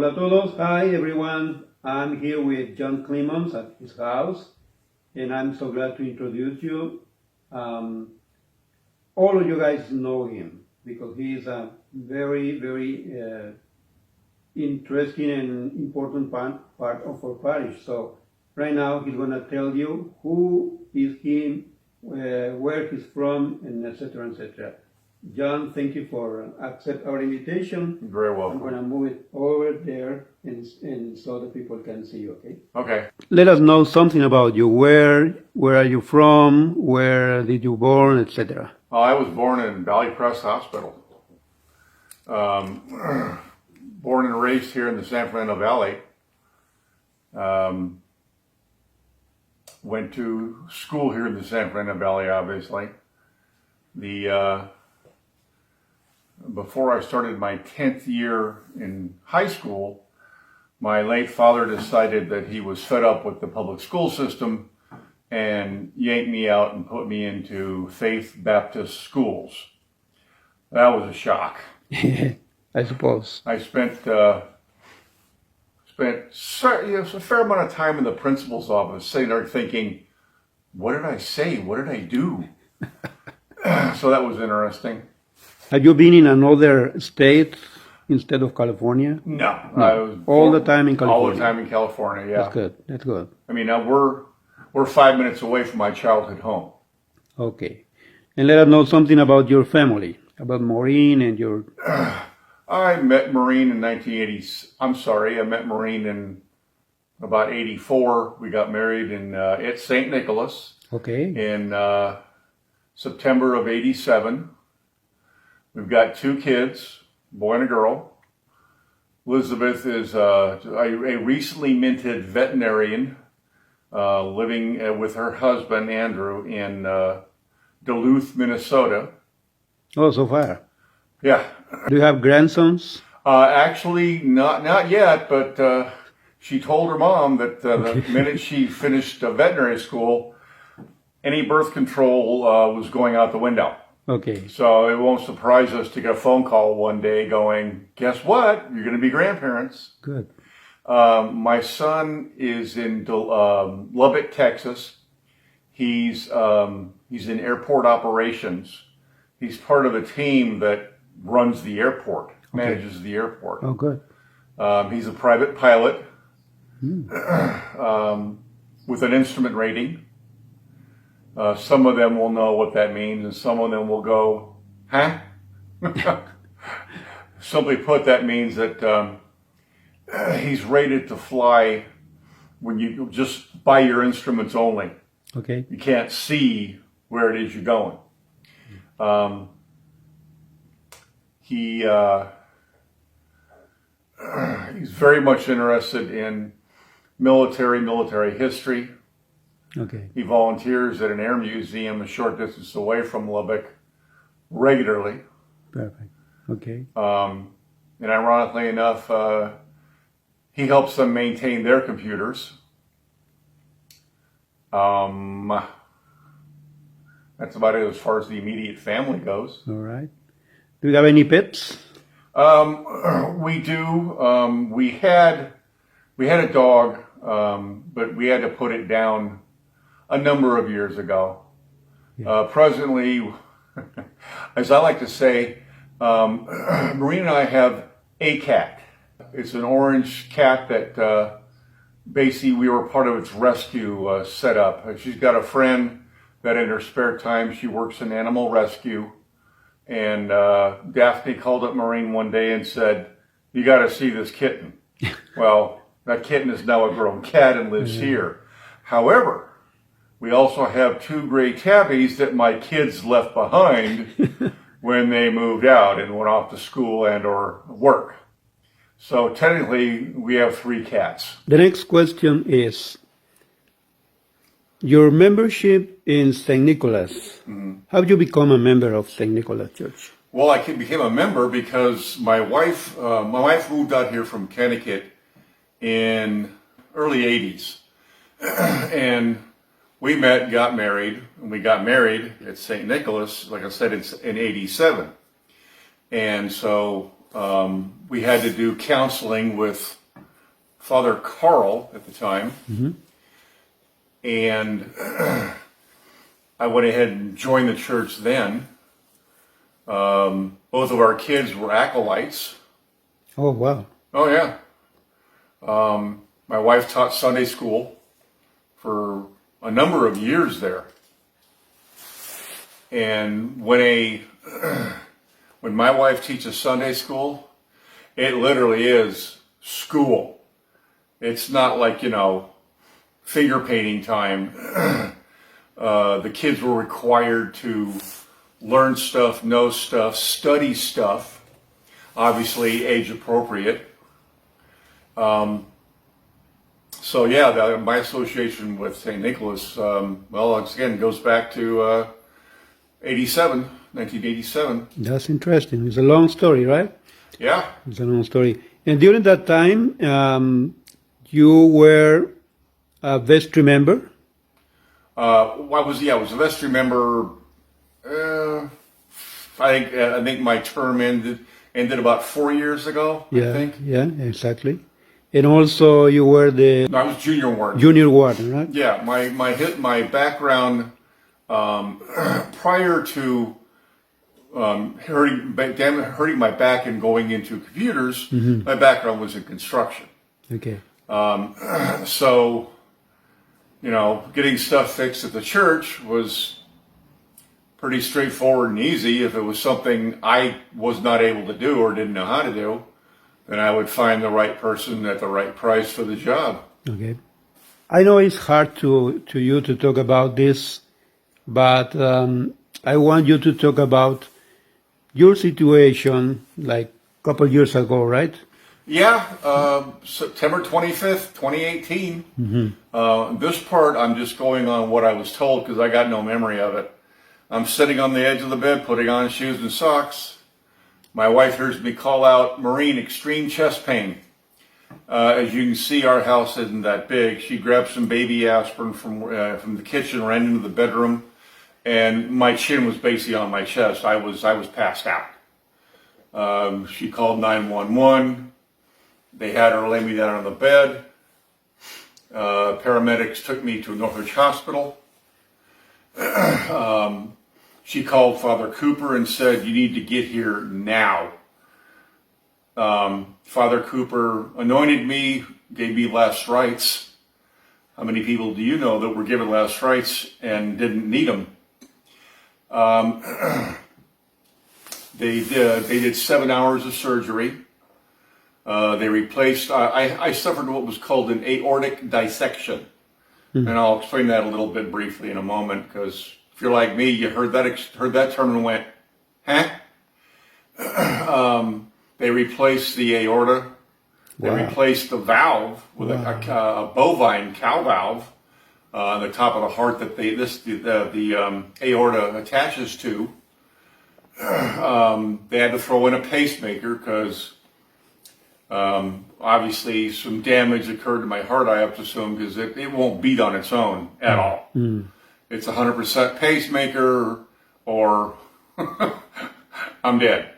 Hola a todos. Hi, everyone. I'm here with John Clemmons at his house, and I'm so glad to introduce you. All of you guys know him because he is a very, very interesting and important part of our parish. So right now he's going to tell you who is he, where he's from, and etc. etc. John, thank you for accept our invitation. You're very welcome. I'm going to move it over there and so the people can see you, okay? Okay. Let us know something about you. Where are you from? Where did you born, etc. Well, I was born in Valley Crest Hospital. Born and raised here in the San Fernando Valley. Went to school here in the San Fernando Valley, obviously. Before I started my 10th year in high school, my late father decided that he was fed up with the public school system and yanked me out and put me into Faith Baptist schools. That was a shock. I suppose. I spent a fair amount of time in the principal's office sitting there thinking, what did I say? What did I do? So that was interesting. Have you been in another state instead of California? No. I was all the time in California. All the time in California, yeah. That's good. That's good. I mean, we're 5 minutes away from my childhood home. Okay. And let us know something about your family, about Maureen and your... I met Maureen in 1980. I met Maureen in about 84. We got married at St. Nicholas. Okay. In September of 87. We've got 2 kids, boy and a girl. Elizabeth is a recently minted veterinarian living with her husband, Andrew, in Duluth, Minnesota. Oh, so far. Yeah. Do you have grandsons? Actually, not yet, but she told her mom that the minute she finished veterinary school, any birth control was going out the window. Okay. So it won't surprise us to get a phone call one day going, guess what? You're going to be grandparents. Good. My son is in Lubbock, Texas. He's in airport operations. He's part of a team that runs the airport, manages the airport. Oh, good. He's a private pilot with an instrument rating. Some of them will know what that means, and some of them will go, huh? Simply put, that means that he's rated to fly when you just by your instruments only. Okay. You can't see where it is you're going. He's very much interested in military history. Okay. He volunteers at an air museum a short distance away from Lubbock regularly. Perfect. Okay. And ironically enough, he helps them maintain their computers. That's about it as far as the immediate family goes. All right. Do you have any pets? We do. We had a dog, but we had to put it down a number of years ago. Yeah. Presently, as I like to say, Maureen and I have a cat. It's an orange cat that basically we were part of its rescue setup. She's got a friend that in her spare time she works in animal rescue. And Daphne called up Maureen one day and said, you got to see this kitten. Well, that kitten is now a grown cat and lives here. However, we also have 2 gray tabbies that my kids left behind when they moved out and went off to school and or work. So technically, we have 3 cats. The next question is, your membership in St. Nicholas. Mm-hmm. How did you become a member of St. Nicholas Church? Well, I became a member because my wife moved out here from Connecticut in early 80s. And we got married, and we got married at St. Nicholas, like I said, it's in 87. And so we had to do counseling with Father Carl at the time. And I went ahead and joined the church then. Both of our kids were acolytes. Oh, wow. Oh, yeah. My wife taught Sunday school for a number of years there. And when my wife teaches Sunday school, it literally is school. It's not like, finger painting time. The kids were required to learn stuff, know stuff, study stuff, obviously age appropriate. So yeah, my association with St. Nicholas, once again, goes back to 1987. That's interesting. It's a long story, right? Yeah. It's a long story. And during that time, you were a vestry member? I was a vestry member. I think my term ended about 4 years ago. Yeah, I think. Yeah, exactly. And also, you were the No, I was junior warden. junior warden, right? Yeah, my background prior to hurting my back and going into computers, my background was in construction. Okay. So, getting stuff fixed at the church was pretty straightforward and easy. If it was something I was not able to do or didn't know how to do, then I would find the right person at the right price for the job. Okay. I know it's hard to you to talk about this, but I want you to talk about your situation like a couple years ago, right? Yeah, September 25th, 2018. This part, I'm just going on what I was told because I got no memory of it. I'm sitting on the edge of the bed, putting on shoes and socks. My wife hears me call out, "Maureen, extreme chest pain." As you can see, our house isn't that big. She grabbed some baby aspirin from the kitchen, ran into the bedroom, and my chin was basically on my chest. I was passed out. She called 911. They had her lay me down on the bed. Paramedics took me to Northwich Hospital. She called Father Cooper and said, "You need to get here now." Father Cooper anointed me, gave me last rites. How many people do you know that were given last rites and didn't need them? They did 7 hours of surgery. They replaced, I suffered what was called an aortic dissection. And I'll explain that a little bit briefly in a moment, because if you're like me, you heard that term and went, huh? They replaced the aorta. They replaced the valve with a bovine cow valve on the top of the heart that the aorta attaches to. They had to throw in a pacemaker because obviously some damage occurred to my heart, I have to assume, because it won't beat on its own at all. It's 100% pacemaker or I'm dead.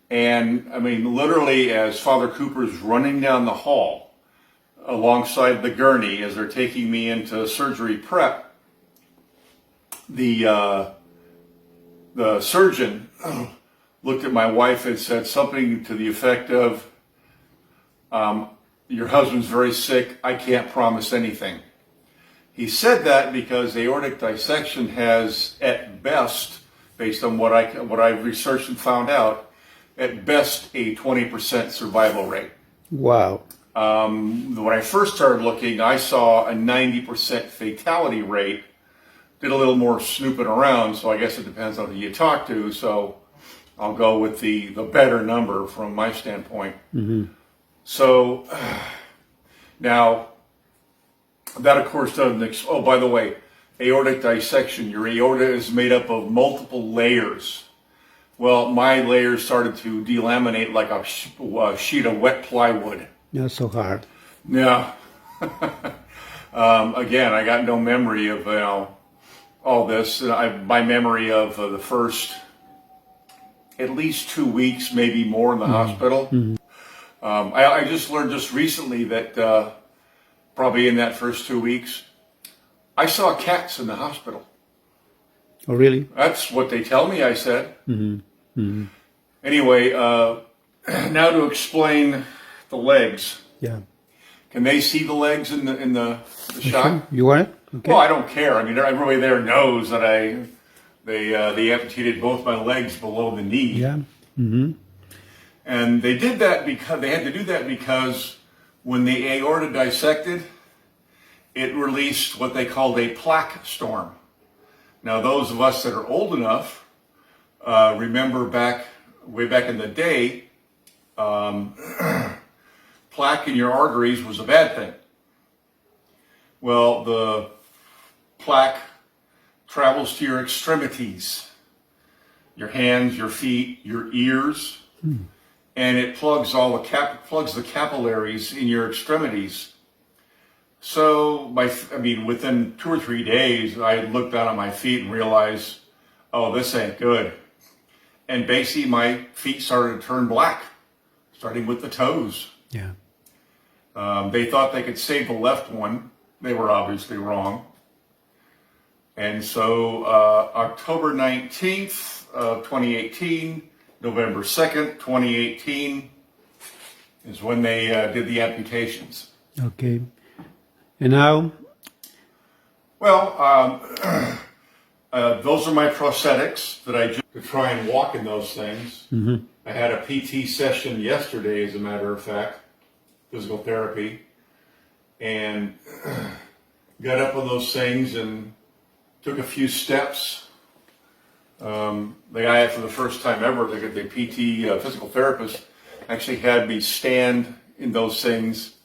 And I mean, literally, as Father Cooper's running down the hall alongside the gurney as they're taking me into surgery prep, the surgeon looked at my wife and said something to the effect of, "Your husband's very sick. I can't promise anything." He said that because aortic dissection has, at best, based on what I've researched and found out, at best a 20% survival rate. Wow. When I first started looking, I saw a 90% fatality rate. Did a little more snooping around, so I guess it depends on who you talk to. So I'll go with the better number from my standpoint. So now that of course doesn't. Oh, by the way, aortic dissection. Your aorta is made up of multiple layers. Well, my layers started to delaminate like a sheet of wet plywood. Not so hard. Yeah. Again, I got no memory of all this. My memory of the first at least 2 weeks, maybe more in the hospital. I just learned just recently that probably in that first 2 weeks, I saw cats in the hospital. Oh, really? That's what they tell me, I said. Anyway, now to explain the legs. Yeah. Can they see the legs in the shot? You want it? Okay. Well, I don't care. I mean, everybody there knows that they amputated both my legs below the knee. Yeah. And they did that because they had to do that because when the aorta dissected, it released what they called a plaque storm. Now, those of us that are old enough remember way back in the day, plaque in your arteries was a bad thing. Well, the plaque travels to your extremities, your hands, your feet, your ears, and it plugs plugs the capillaries in your extremities. So, within 2 or 3 days, I looked down at my feet and realized, oh, this ain't good. And basically, my feet started to turn black, starting with the toes. Yeah. They thought they could save the left one. They were obviously wrong. And so October 19th of 2018, November 2nd, 2018 is when they did the amputations. Okay. And now? Well, those are my prosthetics that I just to try and walk in those things. I had a PT session yesterday, as a matter of fact, physical therapy, and got up on those things and took a few steps. The guy, for the first time ever, the PT physical therapist actually had me stand in those things,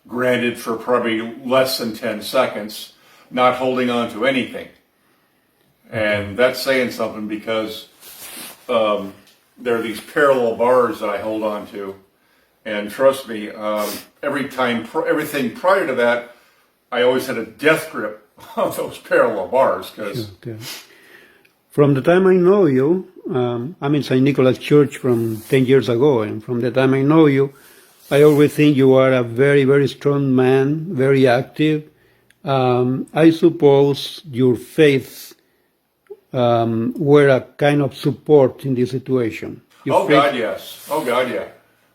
granted for probably less than 10 seconds, not holding on to anything. And that's saying something because there are these parallel bars that I hold on to. And trust me, everything prior to that, I always had a death grip on those parallel bars. Okay. From the time I know you, I'm in St. Nicholas Church from 10 years ago, and from the time I know you, I always think you are a very, very strong man, very active. I suppose your faith were a kind of support in this situation. God, yes. Oh, God, yeah.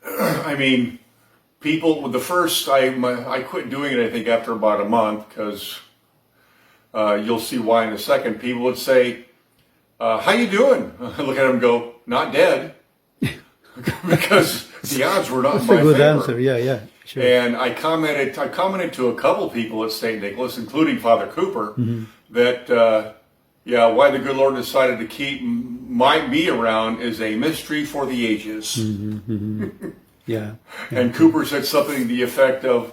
I mean, people, I quit doing it, I think, after about a month, because you'll see why in a second. People would say, how you doing? I look at them and go, not dead. Because the odds were not in my favor. That's a good answer, yeah, sure. And I commented to a couple people at St. Nicholas, including Father Cooper, that, why the good Lord decided to keep me around is a mystery for the ages. Yeah. And Cooper said something to the effect of,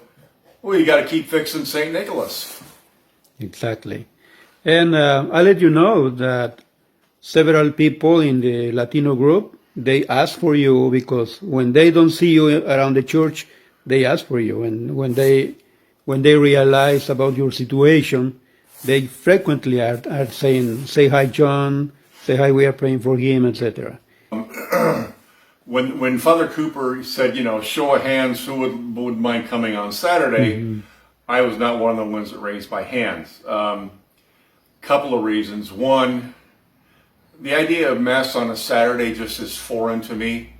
well, you got to keep fixing St. Nicholas. Exactly. And I'll let you know that several people in the Latino group, they ask for you because when they don't see you around the church, they ask for you. And when they realize about your situation, they frequently are saying, say hi, John, say hi, we are praying for him, etc. When Father Cooper said, show of hands, who would mind coming on Saturday, I was not one of the ones that raised my hands. Couple of reasons. One, the idea of Mass on a Saturday just is foreign to me.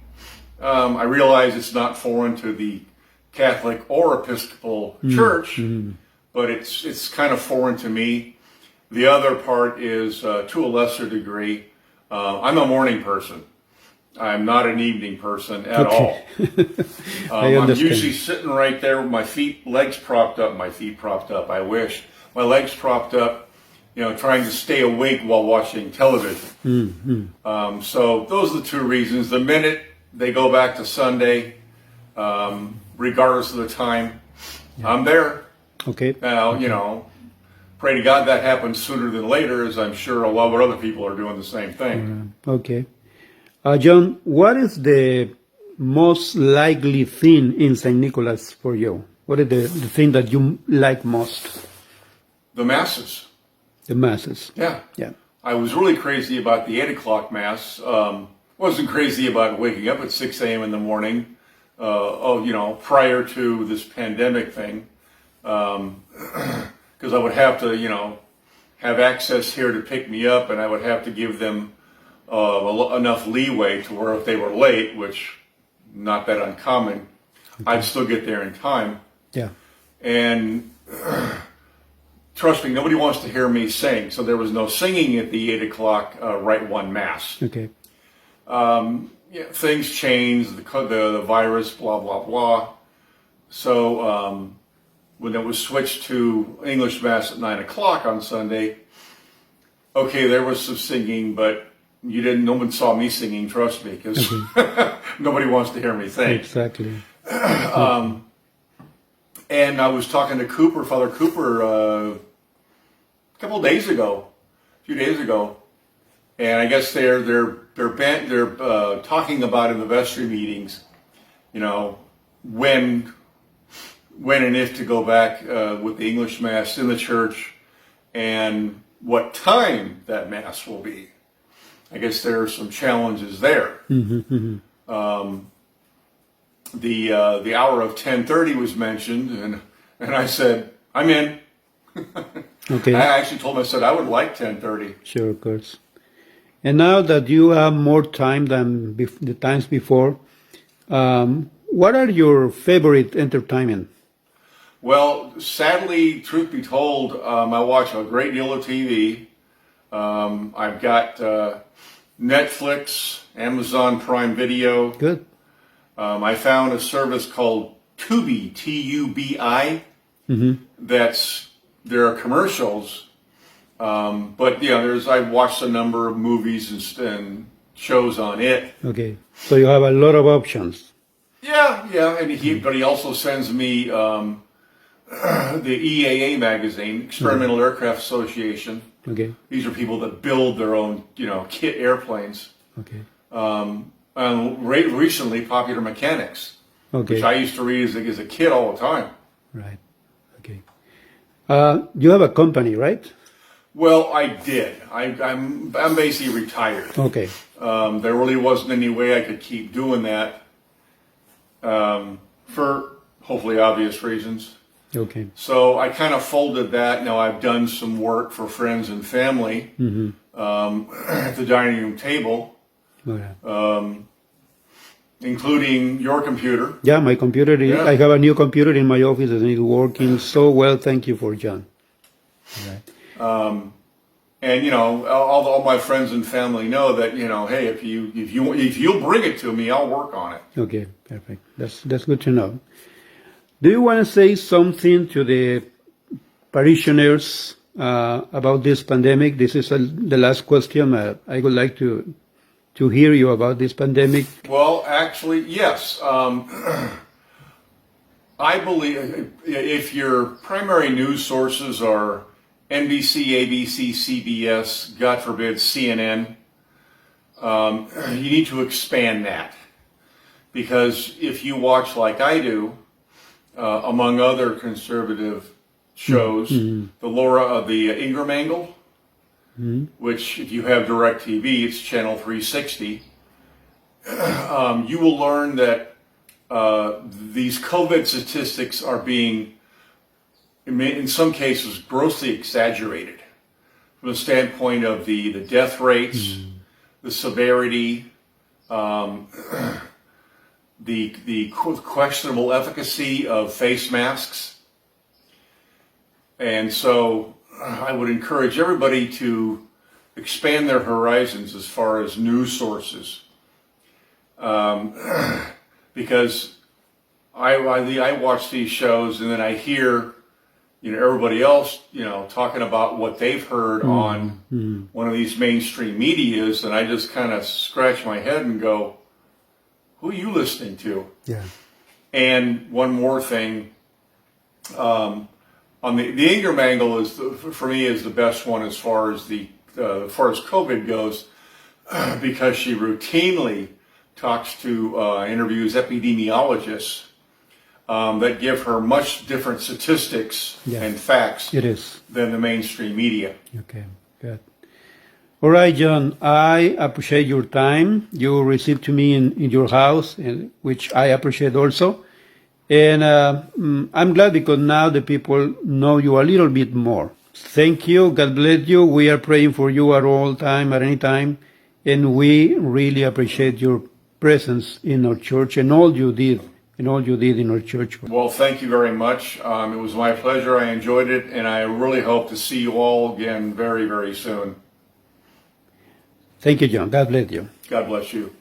I realize it's not foreign to the Catholic or Episcopal Church, but it's kind of foreign to me. The other part is, to a lesser degree, I'm a morning person. I'm not an evening person at all. I'm usually sitting right there with my legs propped up. I wish. My legs propped up, trying to stay awake while watching television. So those are the two reasons. The minute they go back to Sunday, regardless of the time, I'm there. Okay. Now, pray to God that happens sooner than later, as I'm sure a lot of other people are doing the same thing. Okay. John, what is the most likely thing in St. Nicholas for you? What is the thing that you like most? The Masses. The Masses. Yeah. Yeah. I was really crazy about the 8 o'clock Mass. wasn't crazy about waking up at 6 a.m. in the morning. Prior to this pandemic thing, because I would have to, have access here to pick me up, and I would have to give them enough leeway to where if they were late, which not that uncommon, I'd still get there in time. Yeah. And trust me, nobody wants to hear me sing, so there was no singing at the 8 o'clock Rite One Mass. Okay. Things changed, the virus, blah, blah, blah. So when it was switched to English Mass at 9 o'clock on Sunday, okay, there was some singing, but no one saw me singing, trust me, because nobody wants to hear me sing. Exactly. And I was talking to Father Cooper, a few days ago, and I guess they're talking about in the vestry meetings, when and if to go back with the English Mass in the church, and what time that Mass will be. I guess there are some challenges there. Mm-hmm. The hour of 10:30 was mentioned, and I said, I'm in. Okay. I actually told him, I said, I would like 10:30. Sure, of course. And now that you have more time than the times before, what are your favorite entertainment? Well, sadly, truth be told, I watch a great deal of TV. I've got Netflix, Amazon Prime Video. Good. I found a service called Tubi, Tubi. Mm-hmm. There are commercials, but I've watched a number of movies and shows on it. Okay, so you have a lot of options. Yeah, and he also sends me the EAA magazine, Experimental Aircraft Association. Okay. These are people that build their own, kit airplanes. Okay. Recently, Popular Mechanics, which I used to read as a kid all the time. Right. Okay. You have a company, right? Well, I did. I'm basically retired. Okay. There really wasn't any way I could keep doing that for hopefully obvious reasons. Okay. So I kind of folded that. Now I've done some work for friends and family at the dining room table, including your computer. Yeah, my computer. Yeah. I have a new computer in my office and it's working so well. Thank you for John. Right. And all my friends and family know that hey, if you'll bring it to me, I'll work on it. Okay, perfect. That's good to know. Do you want to say something to the parishioners about this pandemic? This is the last question. I would like to hear you about this pandemic. Well, actually, yes. I believe if your primary news sources are NBC, ABC, CBS, God forbid, CNN, you need to expand that. Because if you watch like I do, among other conservative shows, the Ingram Angle, which if you have DirecTV, it's channel 360, you will learn that these COVID statistics are being, in some cases, grossly exaggerated from the standpoint of the death rates, the severity, the questionable efficacy of face masks. And so I would encourage everybody to expand their horizons as far as news sources. Because I watch these shows and then I hear everybody else talking about what they've heard on one of these mainstream medias, and I just kind of scratch my head and go, who are you listening to? Yeah. And one more thing, on the Ingram Angle for me is the best one as far as COVID goes, because she routinely talks to interviews epidemiologists that give her much different statistics and facts It is. than the mainstream media. Okay, good. All right, John, I appreciate your time you received to me in your house, which I appreciate also. And I'm glad because now the people know you a little bit more. Thank you. God bless you. We are praying for you at all time, at any time. And we really appreciate your presence in our church and all you did in our church. Well, thank you very much. It was my pleasure. I enjoyed it, and I really hope to see you all again very, very soon. Thank you, John. God bless you. God bless you.